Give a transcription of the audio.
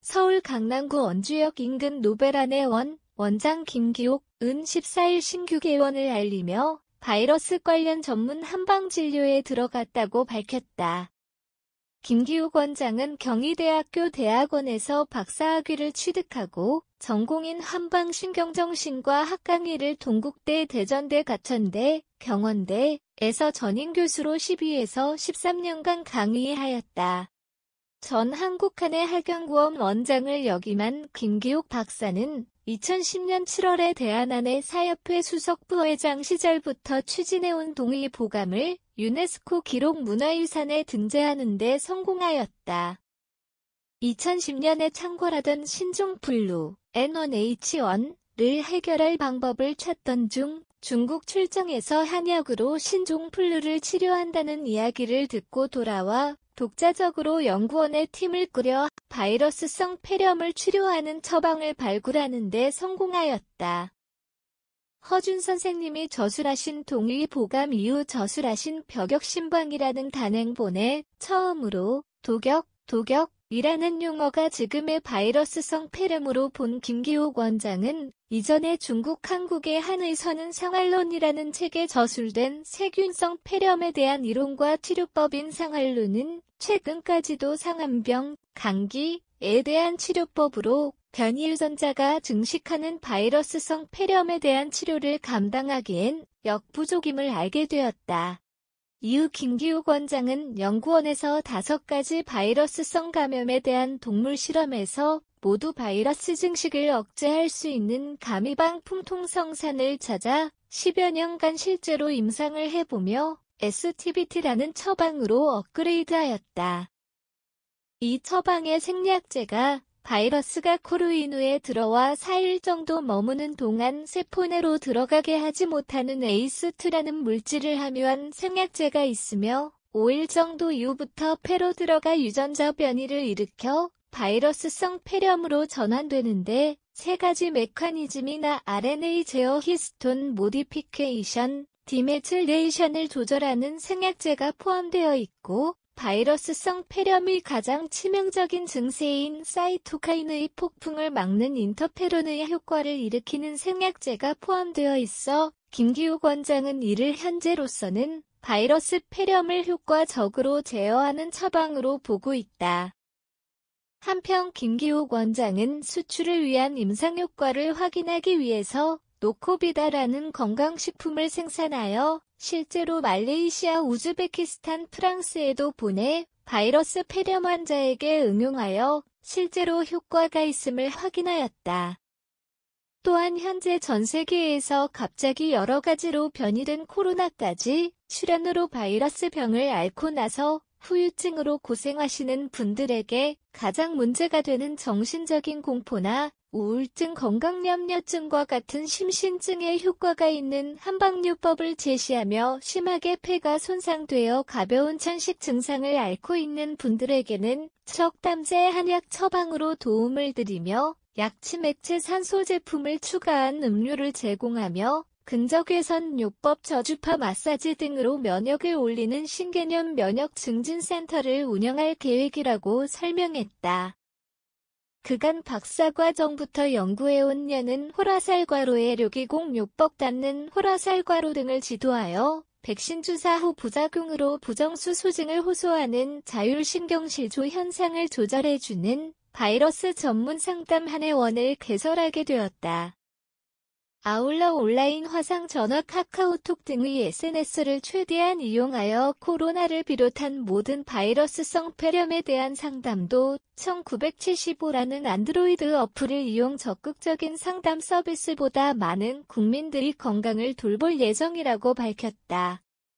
서울 강남구 원주역 인근 노베란의 원장 김기옥은 14일 신규 개원을 알리며 바이러스 관련 전문 한방진료에 들어갔다고 밝혔다. 김기옥 원장은 경희대학교 대학원에서 박사학위를 취득하고 전공인 한방신경정신과 학강의를 동국대, 대전대, 가천대, 경원대에서 전임교수로 12에서 13년간 강의하였다. 전 한국한의 할경구원 원장을 역임한 김기옥 박사는 2010년 7월에 대한한해 사협회 수석부회장 시절부터 추진해온 동의보감을 유네스코 기록문화유산에 등재하는 데 성공하였다. 2010년에 창궐하던 신종플루 N1H1를 해결할 방법을 찾던 중 중국 출정에서 한약으로 신종플루를 치료한다는 이야기를 듣고 돌아와 독자적으로 연구원의 팀을 꾸려 바이러스성 폐렴을 치료하는 처방을 발굴하는 데 성공하였다. 허준 선생님이 저술하신 동의보감 이후 저술하신 벽역신방이라는 단행본에 처음으로 독역이라는 용어가 지금의 바이러스성 폐렴으로 본 김기옥 원장은 이전에 중국 한국의 한의선은 상활론이라는 책에 저술된 세균성 폐렴에 대한 이론과 치료법인 상활론은 최근까지도 상한병, 감기에 대한 치료법으로 변이 유전자가 증식하는 바이러스성 폐렴에 대한 치료를 감당하기엔 역부족임을 알게 되었다. 이후 김기옥 원장은 연구원에서 5가지 바이러스성 감염에 대한 동물 실험에서 모두 바이러스 증식을 억제할 수 있는 감이방 풍통성산을 찾아 10여 년간 실제로 임상을 해보며 STBT라는 처방으로 업그레이드하였다. 이 처방의 생리학제가 바이러스가 코르이누에 들어와 4일 정도 머무는 동안 세포 내로 들어가게 하지 못하는 ACE2라는 물질을 함유한 생약제가 있으며 5일 정도 이후부터 폐로 들어가 유전자 변이를 일으켜 바이러스성 폐렴으로 전환되는데 3가지 메커니즘이나 RNA 제어 히스톤 모디피케이션, 디메틸레이션을 조절하는 생약제가 포함되어 있고 바이러스성 폐렴의 가장 치명적인 증세인 사이토카인의 폭풍을 막는 인터페론의 효과를 일으키는 생약제가 포함되어 있어 김기옥 원장은 이를 현재로서는 바이러스 폐렴을 효과적으로 제어하는 처방으로 보고 있다. 한편 김기옥 원장은 수출을 위한 임상효과를 확인하기 위해서 노코비다라는 건강식품을 생산하여 실제로 말레이시아, 우즈베키스탄, 프랑스에도 보내 바이러스 폐렴 환자에게 응용하여 실제로 효과가 있음을 확인하였다. 또한 현재 전 세계에서 갑자기 여러 가지로 변이된 코로나까지 출현으로 바이러스 병을 앓고 나서 후유증으로 고생하시는 분들에게 가장 문제가 되는 정신적인 공포나 우울증, 건강염려증과 같은 심신증에 효과가 있는 한방요법을 제시하며 심하게 폐가 손상되어 가벼운 천식 증상을 앓고 있는 분들에게는 척담제 한약 처방으로 도움을 드리며 약침 액체 산소 제품을 추가한 음료를 제공하며 근적외선 요법 저주파 마사지 등으로 면역을 올리는 신개념 면역 증진센터를 운영할 계획이라고 설명했다. 그간 박사과정부터 연구해온 녀는 호라살과로의 료기공 요법 닿는 호라살과로 등을 지도하여 백신 주사 후 부작용으로 부정수 소증을 호소하는 자율신경실조 현상을 조절해주는 바이러스 전문 상담 한의원을 개설하게 되었다. 아울러 온라인 화상 전화 카카오톡 등의 SNS를 최대한 이용하여 코로나를 비롯한 모든 바이러스성 폐렴에 대한 상담도 1975라는 안드로이드 어플을 이용 적극적인 상담 서비스보다 많은 국민들이 건강을 돌볼 예정이라고 밝혔다.